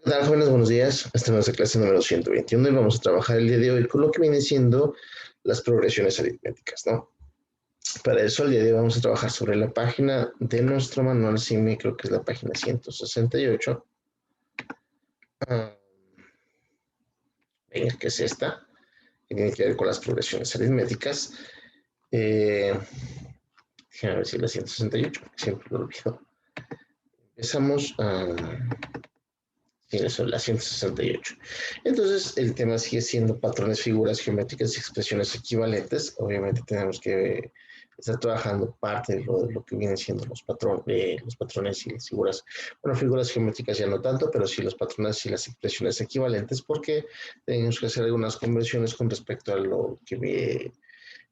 Hola, jóvenes, buenos días. Esta es nuestra clase número 121 y vamos a trabajar el día de hoy con lo que viene siendo las progresiones aritméticas, ¿no? Para eso, el día de hoy vamos a trabajar sobre la página de nuestro manual CIME, creo que es la página 168. Ah, venga, que es esta, que tiene que ver con las progresiones aritméticas. Eh, Déjame ver si es la 168, porque siempre lo olvido. Empezamos a... Sí, eso es la 168. Entonces, el tema sigue siendo patrones, figuras geométricas y expresiones equivalentes. Obviamente tenemos que estar trabajando parte de lo que vienen siendo los patrones y las figuras. Bueno, figuras geométricas ya no tanto, pero sí los patrones y las expresiones equivalentes, porque tenemos que hacer algunas conversiones con respecto a lo que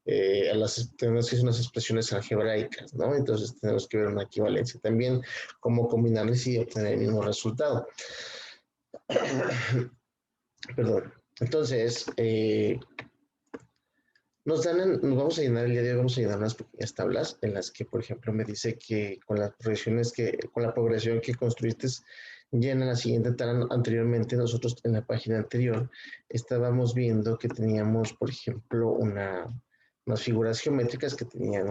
tenemos que hacer unas expresiones algebraicas, ¿no? Entonces tenemos que ver una equivalencia también, cómo combinarlas y obtener el mismo resultado. Perdón. Entonces, nos vamos a llenar el día de hoy, vamos a llenar unas pequeñas tablas en las que, por ejemplo, me dice que con la progresión que construiste, llena la siguiente tabla. Anteriormente, nosotros en la página anterior estábamos viendo que teníamos, por ejemplo, unas figuras geométricas que tenían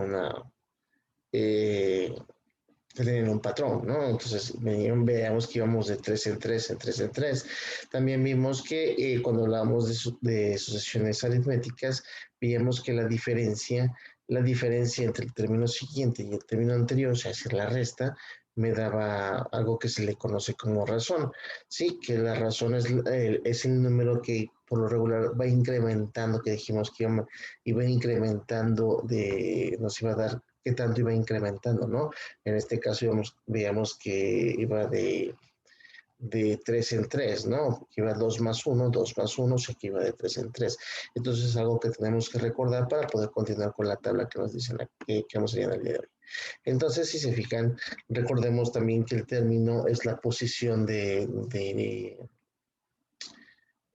eh, tenían un patrón, ¿no? Entonces, veamos que íbamos de 3 en 3 en 3 en 3. También vimos que cuando hablábamos de sucesiones aritméticas, veíamos que la diferencia entre el término siguiente y el término anterior, o sea, es decir, la resta, me daba algo que se le conoce como razón. Sí, que la razón es el número que por lo regular va incrementando, que dijimos que iba incrementando nos iba a dar qué tanto iba incrementando, ¿no? En este caso veíamos que iba de 3 en 3, ¿no? Que iba 2 más uno, 2 más uno, o sea que iba de 3 en 3. Entonces es algo que tenemos que recordar para poder continuar con la tabla que nos dicen que vamos a llenar el día de hoy. Entonces, si se fijan, recordemos también que el término es la posición de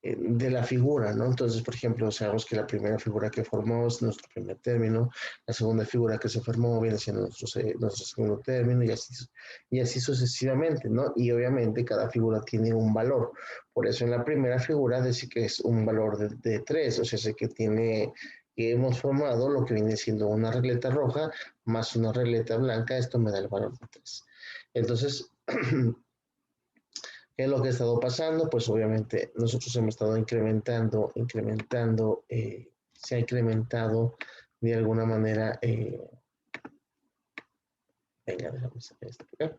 la figura, ¿no? Entonces, por ejemplo, sabemos que la primera figura que formó es nuestro primer término, la segunda figura que se formó viene siendo nuestro segundo término y así sucesivamente, ¿no? Y obviamente cada figura tiene un valor. Por eso en la primera figura dice que es un valor de 3, o sea, sé que hemos formado lo que viene siendo una regleta roja más una regleta blanca, esto me da el valor de 3. Entonces, ¿qué es lo que ha estado pasando? Pues obviamente nosotros hemos estado se ha incrementado de alguna manera, venga, déjame sacar esto por acá,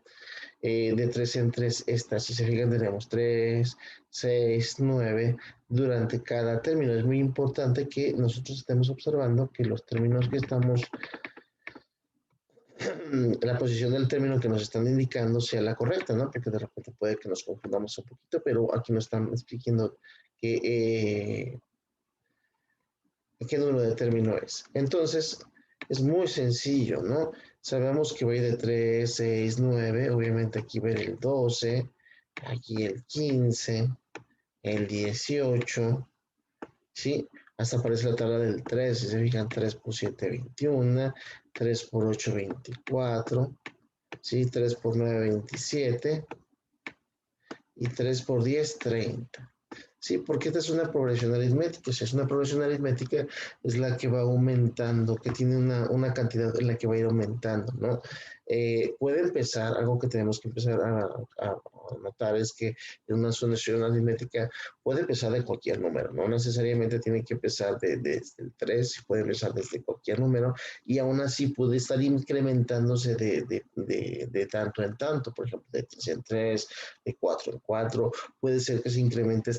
de 3 en 3 esta, si se fijan tenemos 3, 6, 9 durante cada término. Es muy importante que nosotros estemos observando que los términos que estamos la posición del término que nos están indicando sea la correcta, ¿no? Porque de repente puede que nos confundamos un poquito, pero aquí nos están explicando que, qué número de término es. Entonces, es muy sencillo, ¿no? Sabemos que va a ir de 3, 6, 9, obviamente aquí va a ir el 12, aquí el 15, el 18, ¿sí? Hasta aparece la tabla del 3, si se fijan, 3 por 7, 21, 3 por 8, 24, ¿sí? 3 por 9, 27 y 3 por 10, 30. Sí, porque esta es una progresión aritmética. O sea, es una progresión aritmética, es la que va aumentando, que tiene una cantidad en la que va a ir aumentando, ¿no? Puede empezar, algo que tenemos que empezar a notar es que en una sucesión aritmética puede empezar de cualquier número, no necesariamente tiene que empezar desde el 3, puede empezar desde cualquier número y aún así puede estar incrementándose de tanto en tanto, por ejemplo, de 3 en 3, de 4 en 4, puede ser que se incremente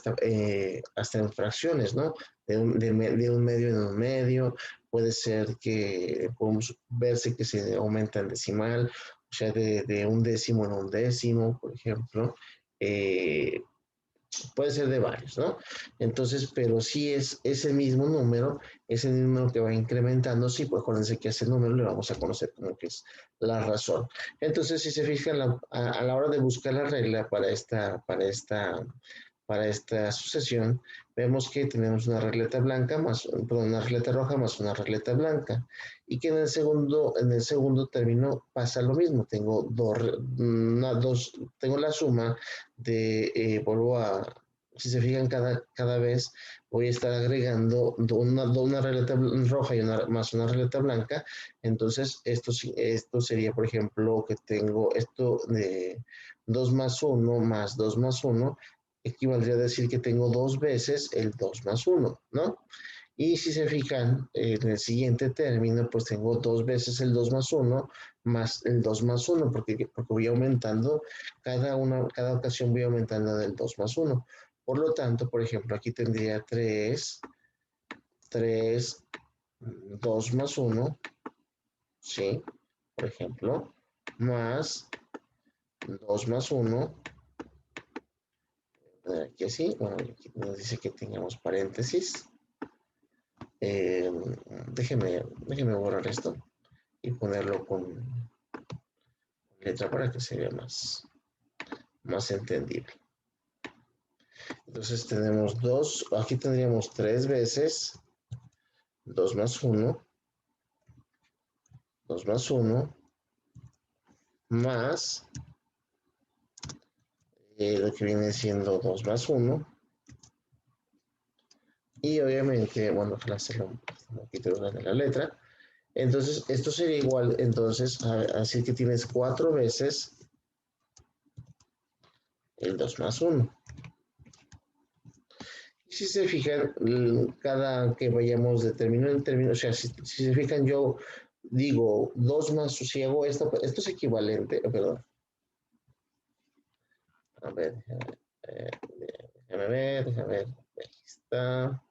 hasta en fracciones, ¿no? De un medio en un medio, puede ser que podemos verse que se aumenta en decimal, o sea, de un décimo en un décimo, por ejemplo. Eh, Puede ser de varios, ¿no? Entonces, pero si es ese número que va incrementando, sí, pues acuérdense que a ese número le vamos a conocer como que es la razón. Entonces, si se fijan, a la hora de buscar la regla para esta sucesión, vemos que tenemos una regleta blanca más, perdón, una regleta roja más una regleta blanca. Y que en el segundo término pasa lo mismo. Tengo tengo la suma de, si se fijan, cada vez voy a estar agregando una regleta roja y más una regleta blanca. Entonces, esto sería, por ejemplo, que tengo esto de 2 más 1 más 2 más 1, equivaldría a decir que tengo dos veces el 2 más 1, ¿no? Y si se fijan, en el siguiente término, pues tengo dos veces el 2 más 1 más el 2 más 1, porque voy aumentando, cada ocasión voy aumentando del 2 más 1. Por lo tanto, por ejemplo, aquí tendría 3, 2 más 1, ¿sí? Por ejemplo, más 2 más 1, aquí así, bueno, aquí nos dice que tengamos paréntesis. Eh, déjeme borrar esto y ponerlo con letra para que se vea más entendible. Entonces tenemos aquí tendríamos tres veces 2 más 1, 2 más 1, más lo que viene siendo 2 más 1. Y obviamente, bueno, ojalá hacerlo un poquito de la letra. Entonces, esto sería igual, entonces, así que tienes 4 veces el 2 más 1. Y si se fijan, cada que vayamos de término en término, o sea, si se fijan, yo digo 2 más, si hago esto es equivalente, perdón. A ver, déjame ver, aquí está,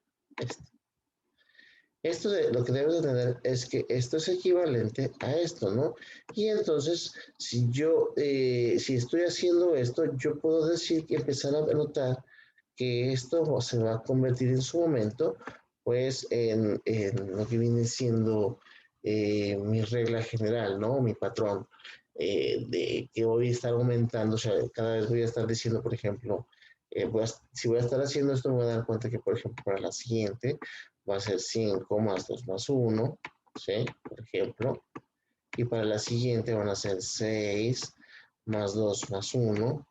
esto. Lo que debes de tener es que esto es equivalente a esto, ¿no? Y entonces, si estoy haciendo esto, yo puedo decir que empezar a notar que esto se va a convertir en su momento, pues, en lo que viene siendo mi regla general, ¿no? Mi patrón, de que voy a estar aumentando, o sea, cada vez voy a estar diciendo, por ejemplo, si voy a estar haciendo esto, me voy a dar cuenta que, por ejemplo, para la siguiente, va a ser 5 más 2 más 1, ¿sí? Por ejemplo. Y para la siguiente van a ser 6 más 2 más 1,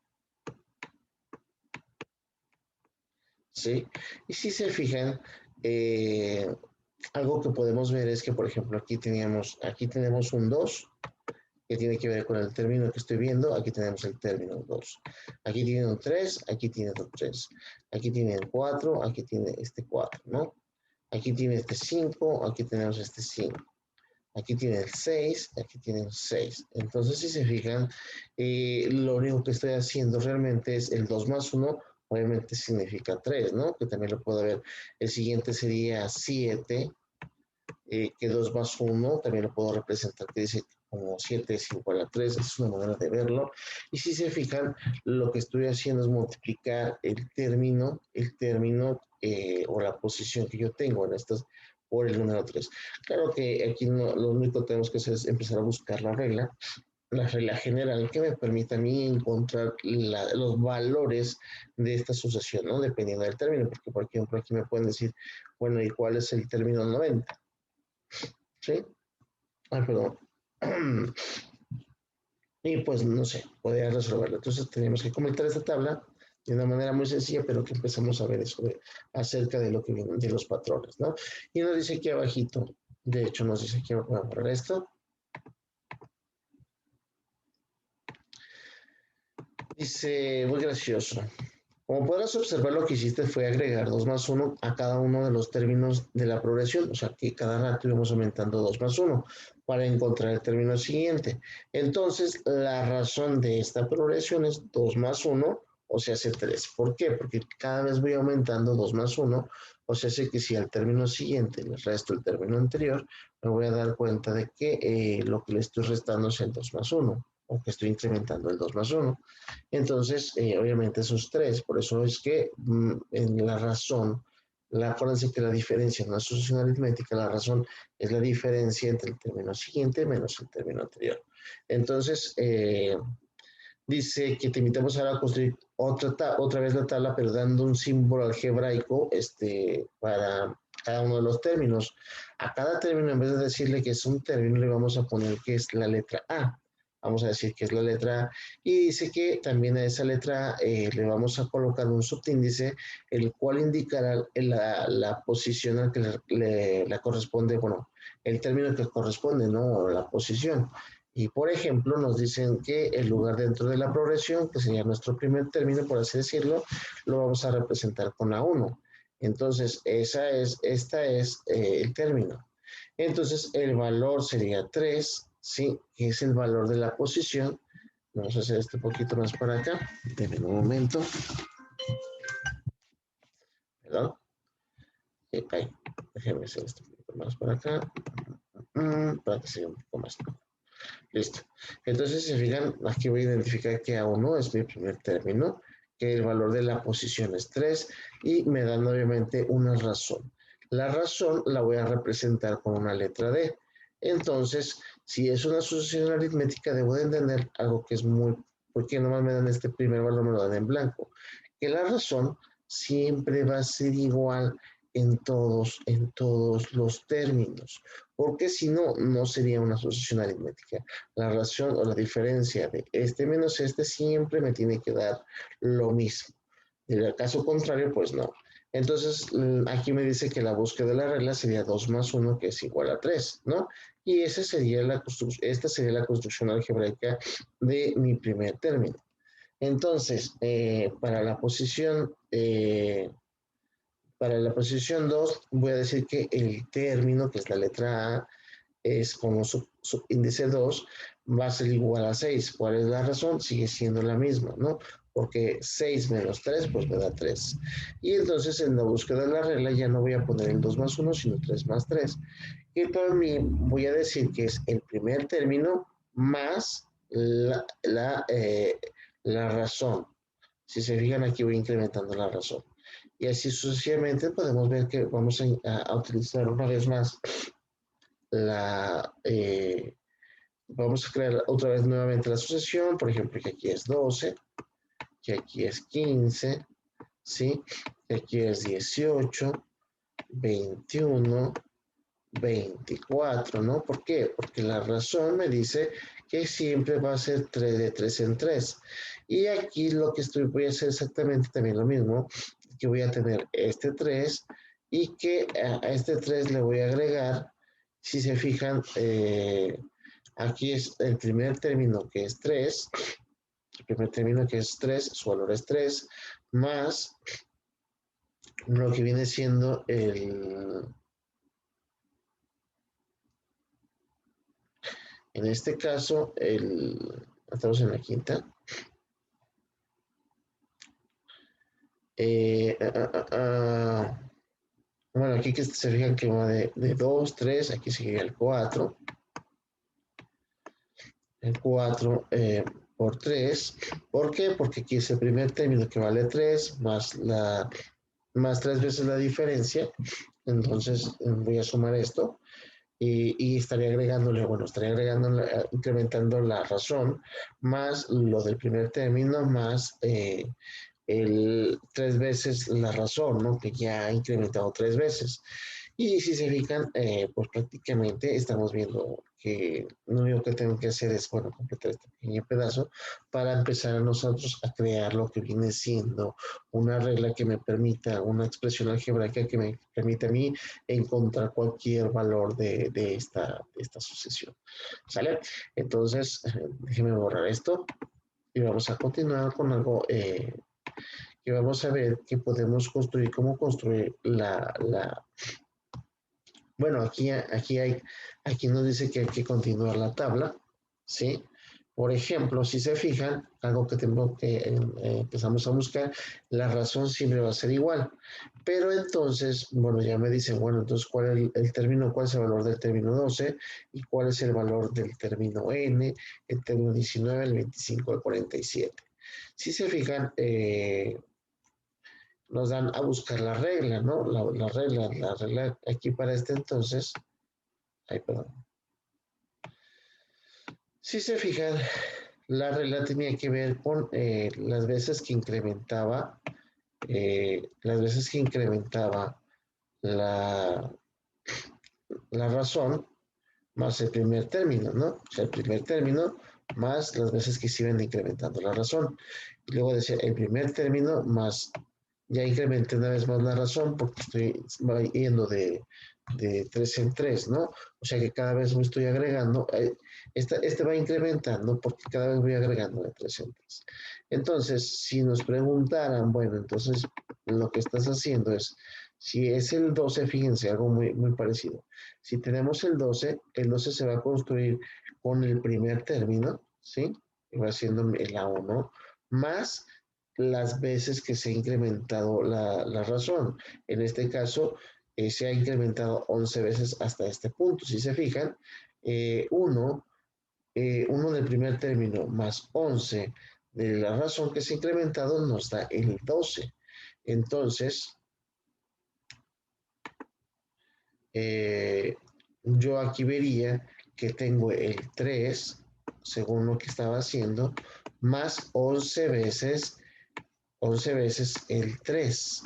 ¿sí? Y si se fijan, algo que podemos ver es que, por ejemplo, aquí tenemos un 2 que tiene que ver con el término que estoy viendo. Aquí tenemos el término 2. Aquí tiene un 3, aquí tiene un 3. Aquí tiene el 4, aquí tiene este 4, ¿no? Aquí tiene este 5, aquí tenemos este 5. Aquí tiene el 6, aquí tiene el 6. Entonces, si se fijan, lo único que estoy haciendo realmente es el 2 más 1, obviamente significa 3, ¿no? Que también lo puedo ver. El siguiente sería 7, que 2 más 1, también lo puedo representar, que dice como 7 es igual a 3, es una manera de verlo. Y si se fijan, lo que estoy haciendo es multiplicar el término o la posición que yo tengo en estas por el número 3. Claro que aquí lo único que tenemos que hacer es empezar a buscar la regla general que me permita a mí encontrar los valores de esta sucesión, ¿no? Dependiendo del término, porque por ejemplo aquí me pueden decir, bueno, ¿y cuál es el término 90? ¿Sí? Ay, perdón. Y pues no sé, podría resolverlo. Entonces tenemos que comentar esta tabla de una manera muy sencilla, pero que empezamos a ver eso acerca de lo que viene de los patrones, ¿no? Y nos dice aquí abajito, de hecho nos dice aquí, voy a borrar esto. Dice, muy gracioso. Como podrás observar, lo que hiciste fue agregar 2 más 1 a cada uno de los términos de la progresión, o sea que cada rato íbamos aumentando 2 más 1 para encontrar el término siguiente. Entonces, la razón de esta progresión es 2 más 1, o sea, hace 3. ¿Por qué? Porque cada vez voy aumentando 2 más 1, o sea, sé que si al término siguiente le resto el término anterior, me voy a dar cuenta de que lo que le estoy restando es el 2 más 1, o que estoy incrementando el 2 más 1. Entonces, obviamente esos tres, por eso es que en la razón, acuérdense que la diferencia no es sucesión aritmética, la razón es la diferencia entre el término siguiente menos el término anterior. Entonces, dice que te invitamos ahora a construir otra vez la tabla, pero dando un símbolo algebraico para cada uno de los términos. A cada término, en vez de decirle que es un término, le vamos a poner que es la letra A. Vamos a decir que es la letra A. Y dice que también a esa letra A le vamos a colocar un subíndice, el cual indicará la posición a que le corresponde, bueno, el término que corresponde, ¿no? La posición. Y por ejemplo, nos dicen que el lugar dentro de la progresión, que sería nuestro primer término, por así decirlo, lo vamos a representar con A1. Entonces, esta es el término. Entonces, el valor sería 3, ¿sí? Que es el valor de la posición. Vamos a hacer esto un poquito más para acá. Denme un momento. ¿Perdón? Déjenme hacer esto un poquito más para acá. Para que sea un poco más. Listo. Entonces, si se fijan, aquí voy a identificar que A1 es mi primer término, que el valor de la posición es 3 y me dan obviamente una razón. La razón la voy a representar con una letra D. Entonces, si es una sucesión aritmética, debo de entender algo que es muy, porque nomás me dan este primer valor, me lo dan en blanco, que la razón siempre va a ser igual en todos los términos, porque si no, no sería una sucesión aritmética. La razón o la diferencia de este menos este siempre me tiene que dar lo mismo. En el caso contrario, pues no. Entonces, aquí me dice que la búsqueda de la regla sería 2 más 1, que es igual a 3, ¿no? Y esta sería la construcción algebraica de mi primer término. Entonces, para la posición 2, voy a decir que el término, que es la letra A, es como subíndice 2, va a ser igual a 6. ¿Cuál es la razón? Sigue siendo la misma, ¿no? Porque 6 menos 3, pues me da 3. Y entonces en la búsqueda de la regla ya no voy a poner el 2 más 1, sino 3 más 3. Y para mí voy a decir que es el primer término más la razón. Si se fijan, aquí voy incrementando la razón. Y así sucesivamente podemos ver que vamos a utilizar una vez más la, vamos a crear otra vez nuevamente la sucesión, por ejemplo, que aquí es 12, que aquí es 15, ¿sí? Que aquí es 18, 21, 24, ¿no? ¿Por qué? Porque la razón me dice que siempre va a ser 3 de 3 en 3. Y aquí lo que voy a hacer exactamente también lo mismo, que voy a tener este 3 y que a este 3 le voy a agregar, si se fijan, aquí es el primer término que es 3, el primer término que es 3, su valor es 3, más lo que viene siendo en este caso, estamos en la quinta. Eh, ah, ah, ah, bueno, aquí que se fijan que va de 2, 3, aquí seguiría el 4. El 4 por 3. ¿Por qué? Porque aquí es el primer término que vale 3 más 3 veces la diferencia. Entonces voy a sumar esto y estaría agregándole, bueno, incrementando la razón más lo del primer término más el 3 veces la razón, ¿no? Que ya ha incrementado 3 veces. Y si se fijan, pues prácticamente estamos viendo que lo único que tengo que hacer es, bueno, completar este pequeño pedazo para empezar a nosotros a crear lo que viene siendo una regla que me permita, una expresión algebraica que me permita a mí encontrar cualquier valor de esta sucesión. ¿Sale? Entonces, déjenme borrar esto y vamos a continuar con algo que vamos a ver que podemos construir, cómo construir bueno, aquí nos dice que hay que continuar la tabla, ¿sí? Por ejemplo, si se fijan, algo que tengo que empezamos a buscar, la razón siempre va a ser igual. Pero entonces, bueno, ya me dicen, bueno, entonces, ¿cuál es el término, cuál es el valor del término 12 y cuál es el valor del término n, el término 19, el 25, el 47? Si se fijan, nos dan a buscar la regla, ¿no? La regla aquí para este entonces, ay, perdón. Si se fijan, la regla tenía que ver con las veces que incrementaba, la, la razón más el primer término, ¿no? O sea, el primer término más las veces que se iban incrementando la razón. Y luego decía el primer término más, ya incrementé una vez más la razón porque estoy yendo de 3 en 3, ¿no? O sea que cada vez me estoy agregando, este va incrementando porque cada vez voy agregando de 3 en 3. Entonces, si nos preguntaran, bueno, entonces lo que estás haciendo es, si es el 12, fíjense, algo muy parecido. Si tenemos el 12 se va a construir con el primer término, ¿sí? Va siendo el A1, más las veces que se ha incrementado la razón. En este caso, se ha incrementado 11 veces hasta este punto. Si se fijan, 1 del primer término más 11 de la razón que se ha incrementado nos da el 12. Entonces, yo aquí vería que tengo el 3, según lo que estaba haciendo, más 11 veces el 3.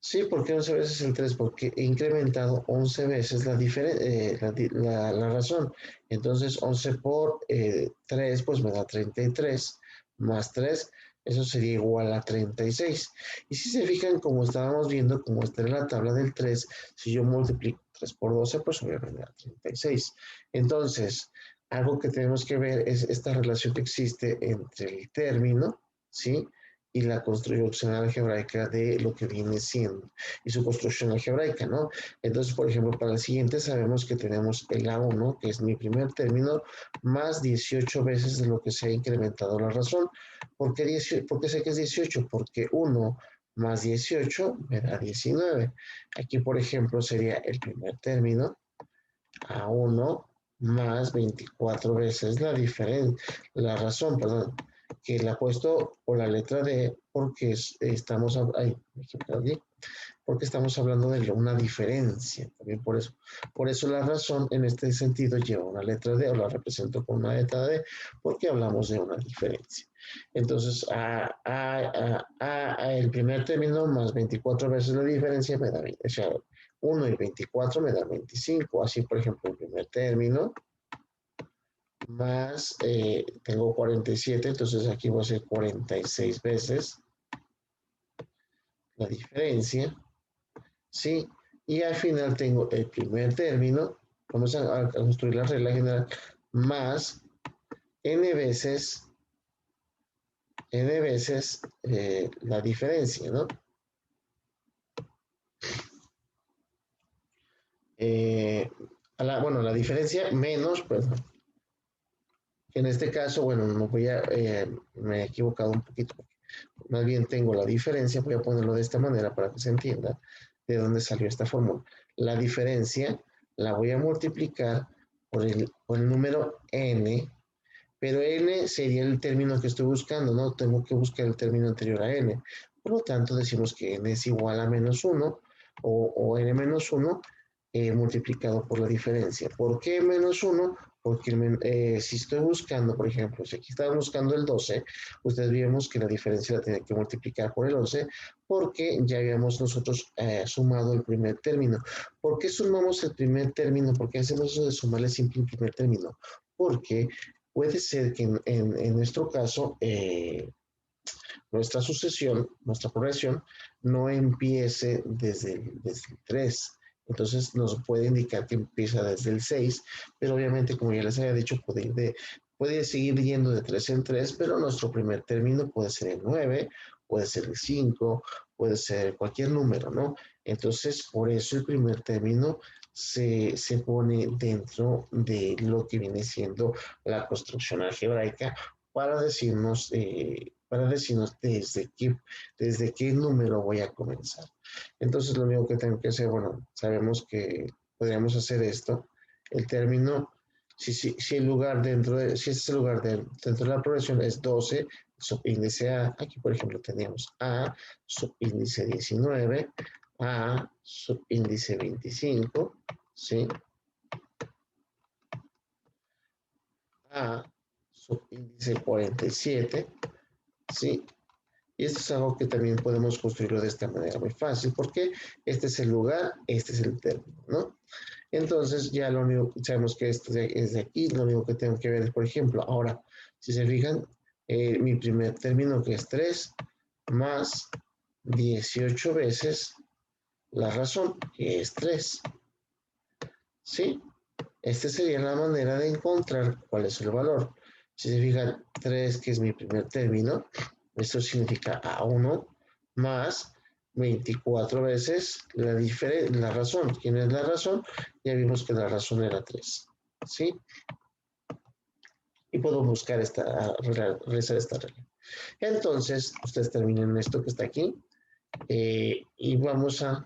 Sí, ¿por qué 11 veces el 3? Porque he incrementado 11 veces la razón. Entonces, 11 por 3, pues me da 33, más 3, eso sería igual a 36. Y si se fijan, como estábamos viendo, como está en la tabla del 3, si yo multiplico 3 por 12, pues obviamente me da 36. Entonces, algo que tenemos que ver es esta relación que existe entre el término, ¿sí? Y la construcción algebraica de lo que viene siendo y su construcción algebraica, ¿no? Entonces, por ejemplo, para el siguiente sabemos que tenemos el A1, que es mi primer término, más 18 veces de lo que se ha incrementado la razón. ¿Por qué, ¿Por qué sé que es 18? Porque 1 más 18 me da 19. Aquí, por ejemplo, sería el primer término, A1 más 24 veces la razón, perdón, que la he puesto por la letra D porque porque estamos hablando de una diferencia, también por eso la razón en este sentido lleva una letra D o la represento con una letra D porque hablamos de una diferencia. Entonces, el primer término más 24 veces la diferencia me da, o sea, 1 y 24 me da 25, así por ejemplo el primer término más, tengo 47, entonces aquí voy a hacer 46 veces la diferencia, ¿sí? Y al final tengo el primer término, vamos a construir la regla general, más n veces la diferencia, ¿no? Eh, bueno, la diferencia menos, pues, en este caso, bueno, no voy me he equivocado un poquito, más bien tengo la diferencia, voy a ponerlo de esta manera para que se entienda de dónde salió esta fórmula. La diferencia la voy a multiplicar por el número n, pero n sería el término que estoy buscando, ¿no? Tengo que buscar el término anterior a n. Por lo tanto, decimos que n es igual a menos 1 o n menos 1 multiplicado por la diferencia. ¿Por qué menos 1? Porque si estoy buscando, por ejemplo, si aquí estaba buscando el 12, ustedes vimos que la diferencia la tenía que multiplicar por el 11 porque ya habíamos nosotros sumado el primer término. ¿Por qué sumamos el primer término? ¿Por qué hacemos eso de sumarle siempre el primer término? Porque puede ser que en nuestro caso nuestra sucesión, nuestra progresión, no empiece desde el 3. Entonces nos puede indicar que empieza desde el 6, pero obviamente, como ya les había dicho, puede seguir yendo de 3 en 3, pero nuestro primer término puede ser el 9, puede ser el 5, puede ser cualquier número, ¿no? Entonces, por eso el primer término se pone dentro de lo que viene siendo la construcción algebraica para decirnos desde qué número voy a comenzar. Entonces lo único que tengo que hacer, bueno, sabemos que podríamos hacer esto, el término, si el lugar si ese lugar dentro de la progresión es 12, subíndice A, aquí por ejemplo teníamos A, subíndice 19, A, subíndice 25, ¿sí? A, subíndice 47, ¿sí? Y esto es algo que también podemos construirlo de esta manera muy fácil, porque este es el lugar, este es el término, ¿no? Entonces ya lo único, sabemos que esto es de aquí, lo único que tengo que ver es, por ejemplo, ahora, si se fijan, mi primer término que es 3 más 18 veces la razón, que es 3, ¿sí? Esta sería la manera de encontrar cuál es el valor. Si se fijan, 3, que es mi primer término, esto significa A1 más 24 veces la razón. ¿Quién es la razón? Ya vimos que la razón era 3, ¿sí? Y puedo buscar realizar esta regla. Entonces, ustedes terminen esto que está aquí y vamos a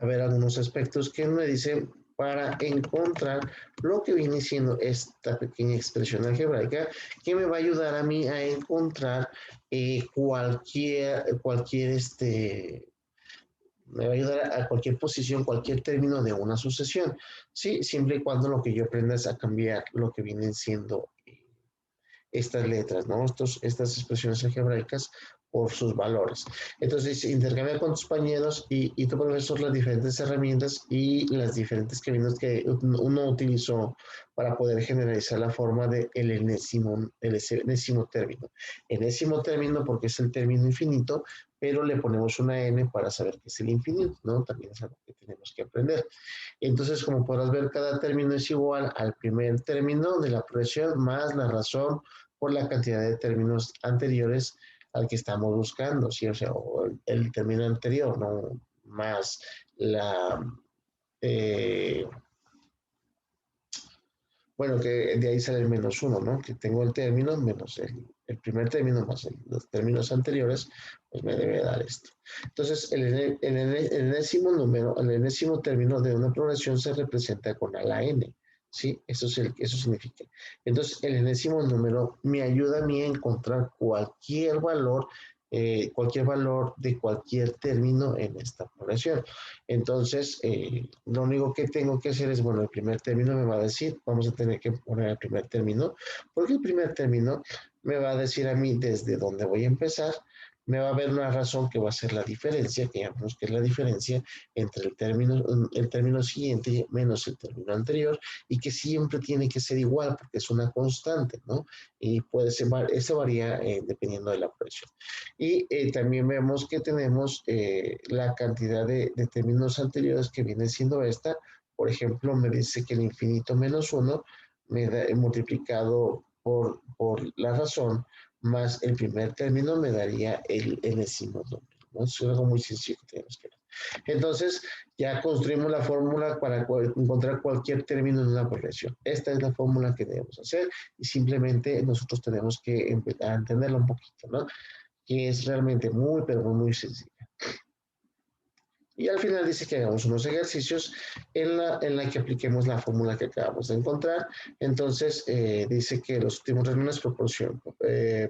ver algunos aspectos que me dicen para encontrar lo que viene siendo esta pequeña expresión algebraica que me va a ayudar a mí a encontrar me va a ayudar a cualquier posición, cualquier término de una sucesión, sí, siempre y cuando lo que yo aprenda es a cambiar lo que vienen siendo estas letras, ¿no? Estas expresiones algebraicas por sus valores. Entonces, intercambia con tus compañeros y tu profesor las diferentes herramientas y las diferentes caminos que uno utilizó para poder generalizar la forma del enésimo término. Enésimo término porque es el término infinito, pero le ponemos una n para saber qué es el infinito, ¿no? También es algo que tenemos que aprender. Entonces, como podrás ver, cada término es igual al primer término de la progresión más la razón por la cantidad de términos anteriores al que estamos buscando, ¿sí? O sea, el término anterior, ¿no? Más la... Eh, bueno, que de ahí sale el menos uno, ¿no? Que tengo el término menos el primer término más los términos anteriores, pues me debe dar esto. Entonces, el enésimo número, el enésimo término de una progresión se representa con la n, ¿sí? Eso significa. Entonces, el enésimo número me ayuda a mí a encontrar cualquier valor de cualquier término en esta progresión. Entonces, lo único que tengo que hacer es, bueno, el primer término me va a decir, vamos a tener que poner el primer término, porque el primer término me va a decir a mí desde dónde voy a empezar, me va a haber una razón que va a ser la diferencia, que ya vemos que es la diferencia entre el término siguiente menos el término anterior, y que siempre tiene que ser igual, porque es una constante, ¿no? Y puede ser, eso varía dependiendo de la presión. Y también vemos que tenemos la cantidad de términos anteriores que viene siendo esta. Por ejemplo, me dice que el infinito menos 1 me da multiplicado por la razón más el primer término me daría el enésimo número, ¿no? Es algo muy sencillo que tenemos que ver. Entonces, ya construimos la fórmula para encontrar cualquier término en una progresión. Esta es la fórmula que debemos hacer y simplemente nosotros tenemos que empezar a entenderla un poquito, ¿no? Que es realmente muy, pero muy sencilla. Y al final dice que hagamos unos ejercicios en la que apliquemos la fórmula que acabamos de encontrar. Entonces, dice que los últimos resúmenes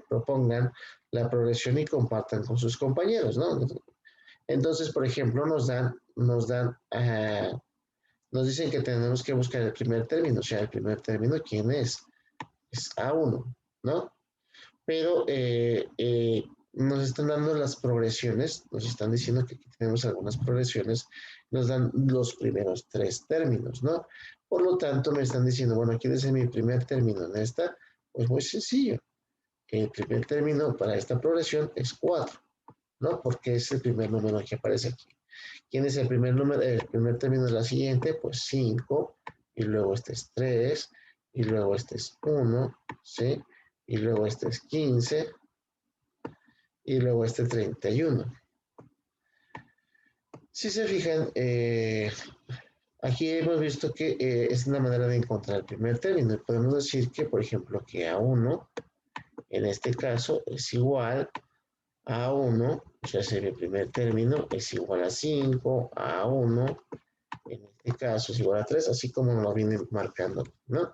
propongan la progresión y compartan con sus compañeros, ¿no? Entonces, por ejemplo, nos dicen que tenemos que buscar el primer término, o sea, el primer término, ¿quién es? Es A1, ¿no? Pero nos están dando las progresiones, nos están diciendo que aquí tenemos algunas progresiones, nos dan los primeros 3 términos, ¿no? Por lo tanto, me están diciendo, bueno, ¿quién es mi primer término en esta? Pues muy sencillo. El primer término para esta progresión es 4, ¿no? Porque es el primer número que aparece aquí. ¿Quién es el primer número? El primer término es la siguiente, pues 5, y luego este es 3, y luego este es 1, ¿sí? Y luego este es 15, y luego este 31. Si se fijan, aquí hemos visto que es una manera de encontrar el primer término. Podemos decir que, por ejemplo, que A1, en este caso, es igual a 1, o sea, sería el primer término, es igual a 5, A1, en este caso es igual a 3, así como nos lo vienen marcando, ¿no?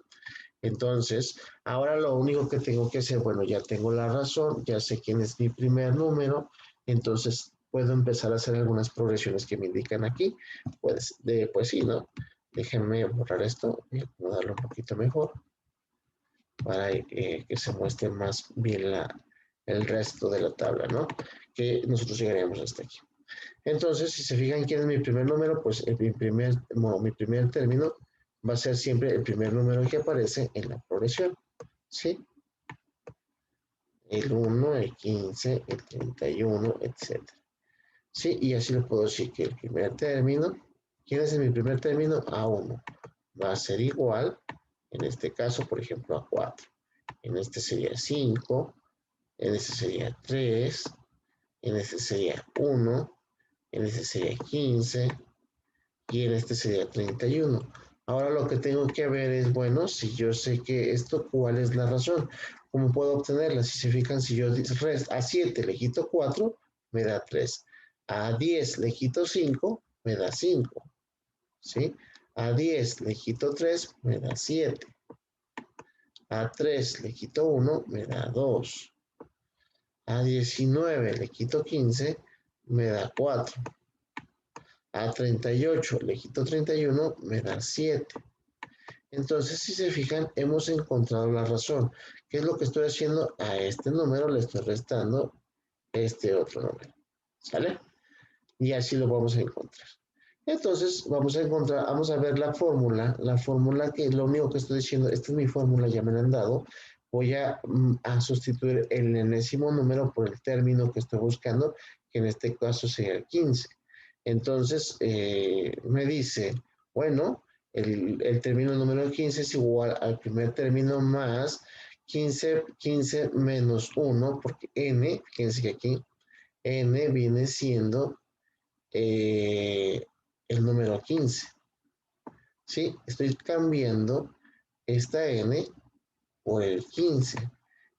Entonces, ahora lo único que tengo que hacer, bueno, ya tengo la razón, ya sé quién es mi primer número, entonces puedo empezar a hacer algunas progresiones que me indican aquí. Pues sí, ¿no? Déjenme borrar esto y acomodarlo un poquito mejor. para que se muestre más bien el resto de la tabla, ¿no? Que nosotros llegaríamos hasta aquí. Entonces, si se fijan quién es mi primer número, pues mi primer término va a ser siempre el primer número que aparece en la progresión, ¿sí? El 1, el 15, el 31, etcétera. Sí, y así lo puedo decir que el primer término, ¿quién es mi primer término? A1. Va a ser igual, en este caso, por ejemplo, a 4. En este sería 5, en este sería 3, en este sería 1, en este sería 15 y en este sería 31. Ahora lo que tengo que ver es, bueno, si yo sé que esto, ¿cuál es la razón? ¿Cómo puedo obtenerla? Si se fijan, si yo a 7 le quito 4, me da 3. A 10 le quito 5, me da 5. ¿Sí? A 10 le quito 3, me da 7. A 3 le quito 1, me da 2. A 19 le quito 15, me da 4. A 38 le quito 31, me da 7. Entonces, si se fijan, hemos encontrado la razón. ¿Qué es lo que estoy haciendo? A este número le estoy restando este otro número. ¿Sale? Y así lo vamos a encontrar. Entonces, vamos a ver la fórmula que lo único que estoy diciendo, esta es mi fórmula, ya me la han dado. Voy a sustituir el enésimo número por el término que estoy buscando, que en este caso sería el 15. Entonces, me dice, bueno, el término número 15 es igual al primer término más 15 menos 1, porque n, fíjense que aquí n viene siendo eh, el número 15. ¿Sí? Estoy cambiando esta n por el 15.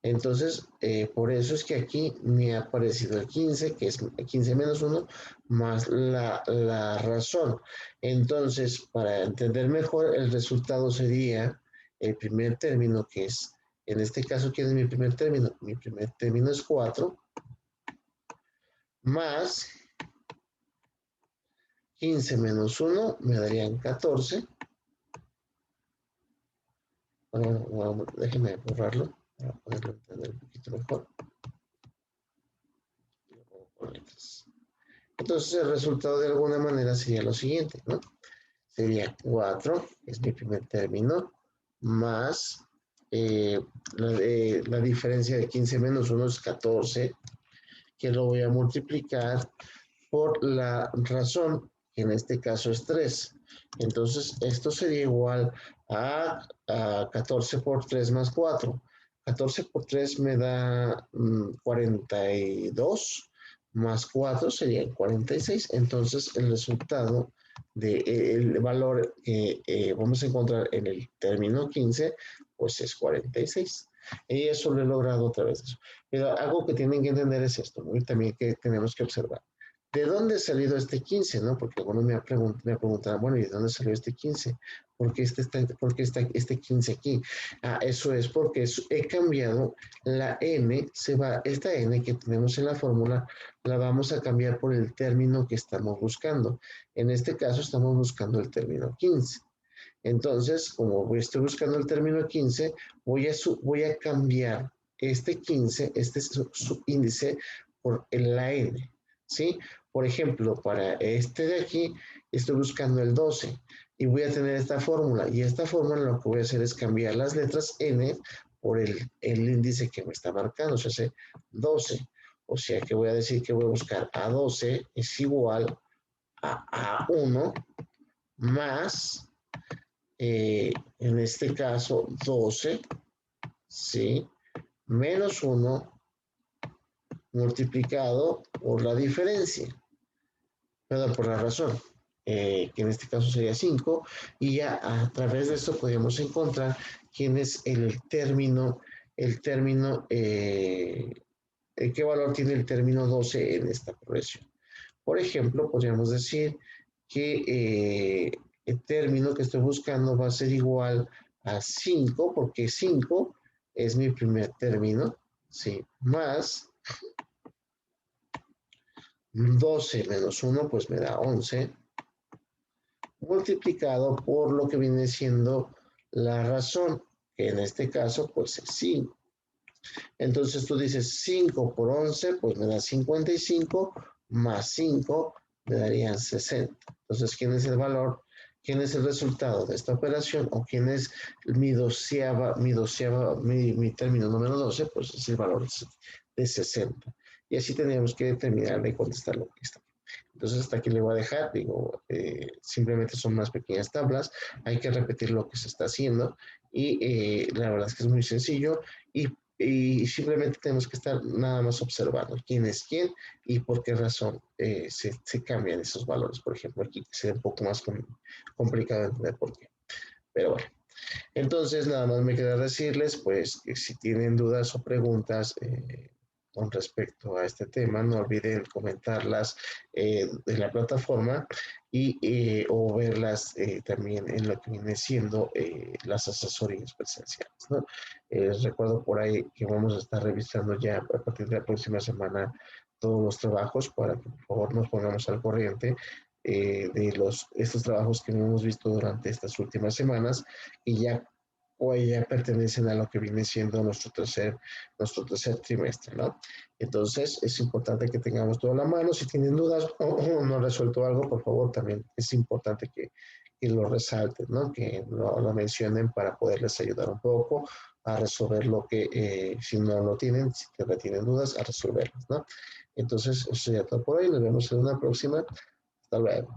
Entonces, por eso es que aquí me ha aparecido el 15, que es 15 menos 1, más la razón. Entonces, para entender mejor, el resultado sería el primer término, que es, en este caso, ¿quién es mi primer término? Mi primer término es 4, más 15 menos 1 me darían 14. Bueno, déjenme borrarlo para poderlo entender un poquito mejor. Entonces el resultado de alguna manera sería lo siguiente, ¿no? Sería 4, es mi primer término, más la diferencia de 15 menos 1 es 14, que lo voy a multiplicar por la razón, que en este caso es 3. Entonces, esto sería igual a 14 por 3 más 4. 14 por 3 me da 42, más 4 sería 46. Entonces, el resultado del valor que vamos a encontrar en el término 15, pues es 46. Y eso lo he logrado otra vez. Pero algo que tienen que entender es esto, ¿no? Y también que tenemos que observar. ¿De dónde ha salido este 15? ¿No? Porque algunos me preguntan, bueno, ¿y de dónde salió este 15? ¿Por qué está este 15 aquí? Eso es porque he cambiado la n, esta n que tenemos en la fórmula, la vamos a cambiar por el término que estamos buscando. En este caso estamos buscando el término 15. Entonces, como estoy buscando el término 15, voy a cambiar este 15, este subíndice, por la n, ¿sí? Por ejemplo, para este de aquí, estoy buscando el 12 y voy a tener esta fórmula. Y esta fórmula lo que voy a hacer es cambiar las letras n por el índice que me está marcando, o sea, 12. O sea que voy a decir que voy a buscar A12 es igual a A1 más en este caso 12, ¿sí? Menos 1 multiplicado por la diferencia, perdón, por la razón, que en este caso sería 5, y ya a través de esto podemos encontrar quién es qué valor tiene el término 12 en esta progresión. Por ejemplo, podríamos decir que el término que estoy buscando va a ser igual a 5, porque 5 es mi primer término, ¿sí? Más 12 menos 1, pues me da 11, multiplicado por lo que viene siendo la razón, que en este caso pues es 5. Entonces tú dices 5 por 11, pues me da 55, más 5 me darían 60. Entonces, ¿quién es el valor? ¿Quién es el resultado de esta operación? ¿O quién es mi término número 12? Pues es el valor de 60. Y así tendríamos que terminar de contestar lo que está. Entonces hasta aquí le voy a dejar, digo, simplemente son más pequeñas tablas, hay que repetir lo que se está haciendo y la verdad es que es muy sencillo y simplemente tenemos que estar nada más observando quién es quién y por qué razón se cambian esos valores. Por ejemplo, aquí sería un poco más complicado entender por qué. Pero bueno, entonces nada más me queda decirles, pues, que si tienen dudas o preguntas con respecto a este tema, no olviden comentarlas en la plataforma o verlas también en lo que viene siendo las asesorías presenciales, ¿no? Les recuerdo por ahí que vamos a estar revisando ya a partir de la próxima semana todos los trabajos para que por favor nos pongamos al corriente estos trabajos que hemos visto durante estas últimas semanas y ya ya pertenecen a lo que viene siendo nuestro tercer trimestre, ¿no? Entonces, es importante que tengamos todo a la mano. Si tienen dudas o no han resuelto algo, por favor, también es importante que lo resalten, ¿no? Que lo mencionen para poderles ayudar un poco a resolver lo que, si no lo tienen, si tienen dudas, a resolverlas, ¿no? Entonces, eso sería todo por hoy. Nos vemos en una próxima. Hasta luego.